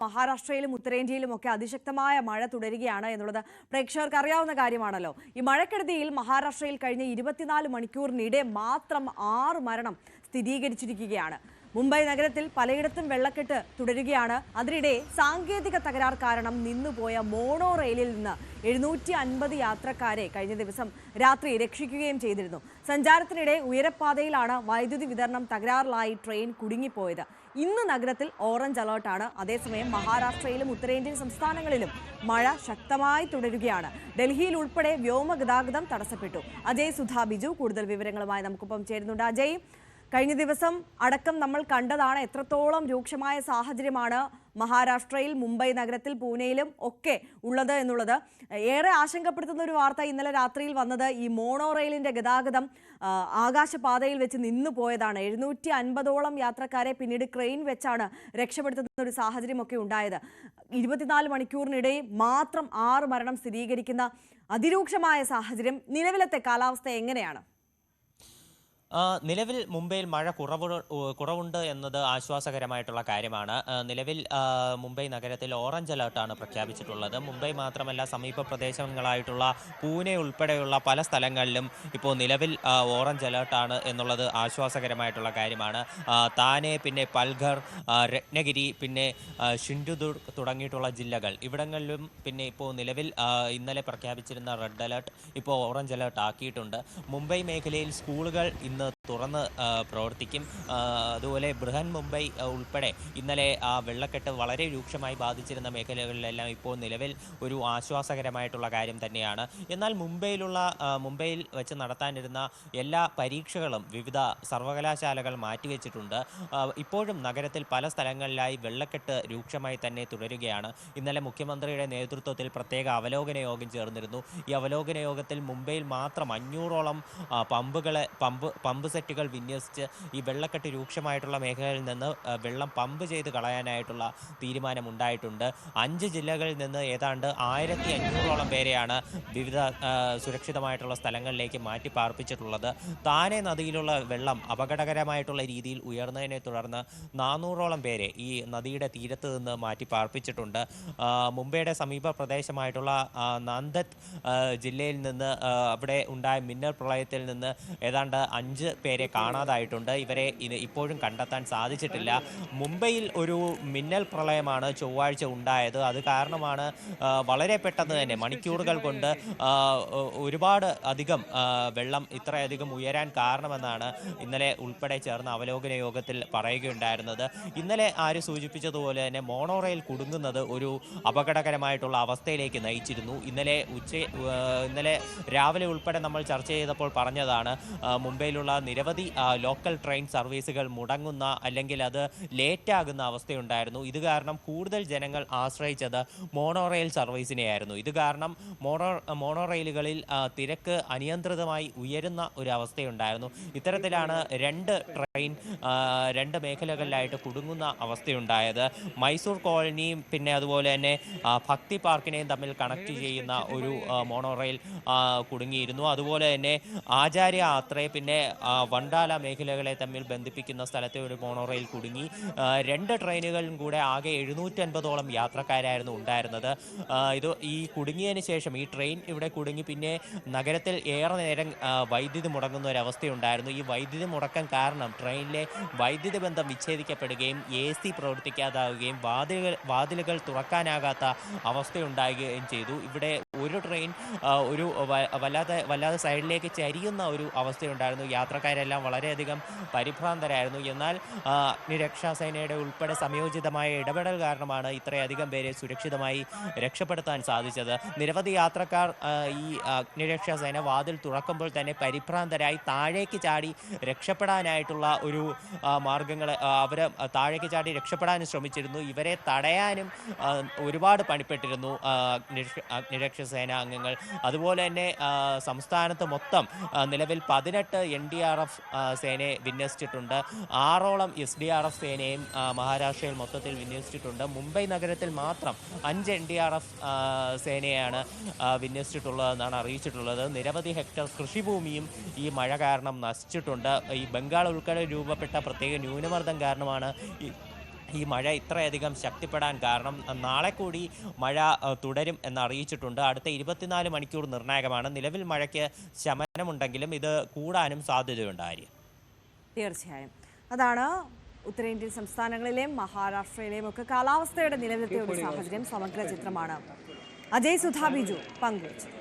മഹാരാഷ്ട്രയിലും ഉത്തരേന്ത്യയിലും ഒക്കെ അതിശക്തമായ മഴ തുടരുകയാണ് എന്നുള്ളത് പ്രേക്ഷകർക്ക് അറിയാവുന്ന കാര്യമാണല്ലോ. ഈ മഴക്കെടുതിയിൽ മഹാരാഷ്ട്രയിൽ കഴിഞ്ഞ 24 മണിക്കൂറിനിടെ മാത്രം 6 മരണം സ്ഥിരീകരിച്ചിരിക്കുകയാണ്. മുംബൈ നഗരത്തിൽ പലയിടത്തും വെള്ളക്കെട്ട് തുടരുകയാണ്. അതിനിടെ സാങ്കേതിക തകരാർ കാരണം നിന്നുപോയ മോണോ റെയിലിൽ നിന്ന് 750 യാത്രക്കാരെ കഴിഞ്ഞ ദിവസം രാത്രി രക്ഷിക്കുകയും ചെയ്തിരുന്നു. സഞ്ചാരത്തിനിടെ ഉയരപ്പാതയിലാണ് വൈദ്യുതി വിതരണം തകരാറിലായി ട്രെയിൻ കുടുങ്ങിപ്പോയത്. ഇന്ന് നഗരത്തിൽ ഓറഞ്ച് അലേർട്ടാണ്. അതേസമയം മഹാരാഷ്ട്രയിലും ഉത്തരേന്ത്യൻ സംസ്ഥാനങ്ങളിലും മഴ ശക്തമായി തുടരുകയാണ്. ഡൽഹിയിൽ ഉൾപ്പെടെ വ്യോമഗതാഗതം തടസ്സപ്പെട്ടു. അജയ് സുധാ ബിജു കൂടുതൽ വിവരങ്ങളുമായി നമുക്കൊപ്പം ചേരുന്നുണ്ട്. അജയ്, കഴിഞ്ഞ ദിവസം അടക്കം നമ്മൾ കണ്ടതാണ് എത്രത്തോളം രൂക്ഷമായ സാഹചര്യമാണ് മഹാരാഷ്ട്രയിൽ, മുംബൈ നഗരത്തിൽ, പൂനെയിലും ഒക്കെ ഉള്ളത് എന്നുള്ളത്. ഏറെ ആശങ്കപ്പെടുത്തുന്ന ഒരു വാർത്ത ഇന്നലെ രാത്രിയിൽ വന്നത് ഈ മോണോ റെയിലിന്റെ ഗതാഗതം ആകാശപാതയിൽ വെച്ച് നിന്നു പോയതാണ്. 750ഓളം യാത്രക്കാരെ പിന്നീട് ക്രെയിൻ വെച്ചാണ് രക്ഷപ്പെടുത്തുന്ന ഒരു സാഹചര്യമൊക്കെ ഉണ്ടായത്. 24 മണിക്കൂറിനിടെ മാത്രം 6 മരണം സ്ഥിരീകരിക്കുന്ന അതിരൂക്ഷമായ സാഹചര്യം. നിലവിലത്തെ കാലാവസ്ഥ എങ്ങനെയാണ്? നിലവിൽ മുംബൈയിൽ മഴ കുറവുണ്ട് എന്നത് ആശ്വാസകരമായിട്ടുള്ള കാര്യമാണ്. നിലവിൽ മുംബൈ നഗരത്തിൽ ഓറഞ്ച് അലേർട്ടാണ് പ്രഖ്യാപിച്ചിട്ടുള്ളത്. മുംബൈ മാത്രമല്ല, സമീപ പ്രദേശങ്ങളായിട്ടുള്ള പൂനെ ഉൾപ്പെടെയുള്ള പല സ്ഥലങ്ങളിലും ഇപ്പോൾ നിലവിൽ ഓറഞ്ച് അലേർട്ടാണ് എന്നുള്ളത് ആശ്വാസകരമായിട്ടുള്ള കാര്യമാണ്. താനെ, പിന്നെ പൽഘർ, രത്നഗിരി, പിന്നെ സിന്ധുദുർഗ് തുടങ്ങിയിട്ടുള്ള ജില്ലകൾ, ഇവിടങ്ങളിലും പിന്നെ ഇപ്പോൾ നിലവിൽ ഇന്നലെ പ്രഖ്യാപിച്ചിരുന്ന റെഡ് അലേർട്ട് ഇപ്പോൾ ഓറഞ്ച് അലേർട്ട് ആക്കിയിട്ടുണ്ട്. മുംബൈ മേഖലയിൽ സ്കൂളുകൾ ഇന്ന് തുറന്ന് പ്രവർത്തിക്കും. അതുപോലെ ബൃഹൻ മുംബൈ ഉൾപ്പെടെ ഇന്നലെ വെള്ളക്കെട്ട് വളരെ രൂക്ഷമായി ബാധിച്ചിരുന്ന മേഖലകളിലെല്ലാം ഇപ്പോൾ നിലവിൽ ഒരു ആശ്വാസകരമായിട്ടുള്ള കാര്യം തന്നെയാണ്. എന്നാൽ മുംബൈയിൽ വെച്ച് നടത്താനിരുന്ന എല്ലാ പരീക്ഷകളും വിവിധ സർവകലാശാലകൾ മാറ്റിവെച്ചിട്ടുണ്ട്. ഇപ്പോഴും നഗരത്തിൽ പല സ്ഥലങ്ങളിലായി വെള്ളക്കെട്ട് രൂക്ഷമായി തന്നെ തുടരുകയാണ്. ഇന്നലെ മുഖ്യമന്ത്രിയുടെ നേതൃത്വത്തിൽ പ്രത്യേക അവലോകന യോഗം ചേർന്നിരുന്നു. ഈ അവലോകന യോഗത്തിൽ മുംബൈയിൽ മാത്രം 500ഓളം പമ്പ് സെറ്റുകൾ വിന്യസിച്ച് ഈ വെള്ളക്കെട്ട് രൂക്ഷമായിട്ടുള്ള മേഖലയിൽ നിന്ന് വെള്ളം പമ്പ് ചെയ്ത് കളയാനായിട്ടുള്ള തീരുമാനമുണ്ടായിട്ടുണ്ട്. 5 ജില്ലകളിൽ നിന്ന് ഏതാണ്ട് 1500ഓളം പേരെയാണ് വിവിധ സുരക്ഷിതമായിട്ടുള്ള സ്ഥലങ്ങളിലേക്ക് മാറ്റി പാർപ്പിച്ചിട്ടുള്ളത്. താനെ നദിയിലുള്ള വെള്ളം അപകടകരമായിട്ടുള്ള രീതിയിൽ ഉയർന്നതിനെ തുടർന്ന് 400ഓളം പേരെ ഈ നദിയുടെ തീരത്ത് നിന്ന് മാറ്റി പാർപ്പിച്ചിട്ടുണ്ട്. മുംബൈയുടെ സമീപ പ്രദേശമായിട്ടുള്ള നാന്ദത് ജില്ലയിൽ നിന്ന് അവിടെ ഉണ്ടായ മിന്നൽ പ്രളയത്തിൽ നിന്ന് ഏതാണ്ട് 5 പേരെ കാണാതായിട്ടുണ്ട്. ഇവരെ ഇപ്പോഴും കണ്ടെത്താൻ സാധിച്ചിട്ടില്ല. മുംബൈയിൽ ഒരു മിന്നൽ പ്രളയമാണ് ചൊവ്വാഴ്ച ഉണ്ടായത്. അത് കാരണമാണ് വളരെ പെട്ടെന്ന് തന്നെ മണിക്കൂറുകൾ കൊണ്ട് ഒരുപാട് അധികം വെള്ളം ഇത്രയധികം ഉയരാൻ കാരണമെന്നാണ് ഇന്നലെ ഉൾപ്പെടെ ചേർന്ന അവലോകന യോഗത്തിൽ പറയുകയുണ്ടായിരുന്നത്. ഇന്നലെ ആര് സൂചിപ്പിച്ചതുപോലെ തന്നെ മോണോ റെയിൽ കുടുങ്ങുന്നത് ഒരു അപകടകരമായിട്ടുള്ള അവസ്ഥയിലേക്ക് നയിച്ചിരുന്നു. ഇന്നലെ രാവിലെ ഉൾപ്പെടെ നമ്മൾ ചർച്ച ചെയ്തപ്പോൾ പറഞ്ഞതാണ്, മുംബൈയിലുള്ള നിരവധി ലോക്കൽ ട്രെയിൻ സർവീസുകൾ മുടങ്ങുന്ന അല്ലെങ്കിൽ അത് ലേറ്റാകുന്ന അവസ്ഥയുണ്ടായിരുന്നു. ഇത് കാരണം കൂടുതൽ ജനങ്ങൾ ആശ്രയിച്ചത് മോണോ റെയിൽ സർവീസിനെയായിരുന്നു. ഇത് കാരണം മോണോ റെയിലുകളിൽ തിരക്ക് അനിയന്ത്രിതമായി ഉയരുന്ന ഒരു അവസ്ഥയുണ്ടായിരുന്നു. ഇത്തരത്തിലാണ് 2 ട്രെയിൻ 2 മേഖലകളിലായിട്ട് കുടുങ്ങുന്ന അവസ്ഥയുണ്ടായത്. മൈസൂർ കോളനിയും പിന്നെ അതുപോലെ തന്നെ ഭക്തി പാർക്കിനെയും തമ്മിൽ കണക്ട് ചെയ്യുന്ന ഒരു മോണോ റെയിൽ കുടുങ്ങിയിരുന്നു. അതുപോലെ തന്നെ ആചാര്യ ആത്രയെ പിന്നെ വണ്ടാല മേഖലകളെ തമ്മിൽ ബന്ധിപ്പിക്കുന്ന സ്ഥലത്തെ ഒരു മോണോ റെയിൽ കുടുങ്ങി. 2 ട്രെയിനുകളിലും കൂടെ ആകെ 750ഓളം യാത്രക്കാരായിരുന്നു ഉണ്ടായിരുന്നത്. ഈ കുടുങ്ങിയതിന് ശേഷം ഈ ട്രെയിൻ ഇവിടെ കുടുങ്ങി പിന്നെ നഗരത്തിൽ ഏറെ നേരം വൈദ്യുതി മുടങ്ങുന്ന ഒരവസ്ഥയുണ്ടായിരുന്നു. ഈ വൈദ്യുതി മുടക്കം കാരണം ട്രെയിനിലെ വൈദ്യുതി ബന്ധം വിച്ഛേദിക്കപ്പെടുകയും AC പ്രവർത്തിക്കാതാവുകയും വാതിലുകൾ തുറക്കാനാകാത്ത അവസ്ഥയുണ്ടാകുകയും ചെയ്തു. ഇവിടെ ഒരു ട്രെയിൻ ഒരു വല്ലാതെ സൈഡിലേക്ക് ചരിയുന്ന ഒരു അവസ്ഥയുണ്ടായിരുന്നു. യാത്രക്കാരെല്ലാം വളരെയധികം പരിഭ്രാന്തരായിരുന്നു. എന്നാൽ അഗ്നിരക്ഷാസേനയുടെ ഉൾപ്പെടെ സംയോജിതമായ ഇടപെടൽ കാരണമാണ് ഇത്രയധികം പേരെ സുരക്ഷിതമായി രക്ഷപ്പെടുത്താൻ സാധിച്ചത്. നിരവധി യാത്രക്കാർ ഈ അഗ്നിരക്ഷാസേന വാതിൽ തുറക്കുമ്പോൾ തന്നെ പരിഭ്രാന്തരായി താഴേക്ക് ചാടി രക്ഷപ്പെടാനായിട്ടുള്ള ഒരു മാർഗങ്ങൾ അവർ താഴേക്ക് ചാടി രക്ഷപ്പെടാനും ശ്രമിച്ചിരുന്നു. ഇവരെ തടയാനും ഒരുപാട് പണിപ്പെട്ടിരുന്നു അഗ്നിരക്ഷാസേന അംഗങ്ങൾ. അതുപോലെ തന്നെ സംസ്ഥാനത്ത് മൊത്തം നിലവിൽ 18 NDRF സേനയെ വിന്യസിച്ചിട്ടുണ്ട്. 6ഓളം SDRF സേനയും മഹാരാഷ്ട്രയിൽ മൊത്തത്തിൽ വിന്യസിച്ചിട്ടുണ്ട്. മുംബൈ നഗരത്തിൽ മാത്രം 5 NDRF സേനയാണ് വിന്യസിച്ചിട്ടുള്ളതെന്നാണ് അറിയിച്ചിട്ടുള്ളത്. നിരവധി ഹെക്ടർ കൃഷിഭൂമിയും ഈ മഴ കാരണം നശിച്ചിട്ടുണ്ട്. ഈ ബംഗാൾ ഉൾക്കടലിൽ രൂപപ്പെട്ട പ്രത്യേക ന്യൂനമർദ്ദം കാരണമാണ് ഈ മഴ ഇത്രയധികം ശക്തിപ്പെടാൻ കാരണം നാളെ കൂടി മഴ തുടരും എന്ന് അറിയിച്ചിട്ടുണ്ട്. അടുത്ത 24 മണിക്കൂർ നിർണായകമാണ്. നിലവിൽ മഴയ്ക്ക് ശമനമുണ്ടെങ്കിലും ഇത് കൂടാനും സാധ്യതയുണ്ട് ആര്യ. തീർച്ചയായും അതാണ് ഉത്തരേന്ത്യൻ സംസ്ഥാനങ്ങളിലെയും മഹാരാഷ്ട്രയിലെയും ഒക്കെ കാലാവസ്ഥയുടെ നിലവിലത്തെ ഒരു സാഹചര്യം. സമഗ്ര ചിത്രമാണ് അജയ് സുധാ ബിജു പങ്കുവച്ചത്.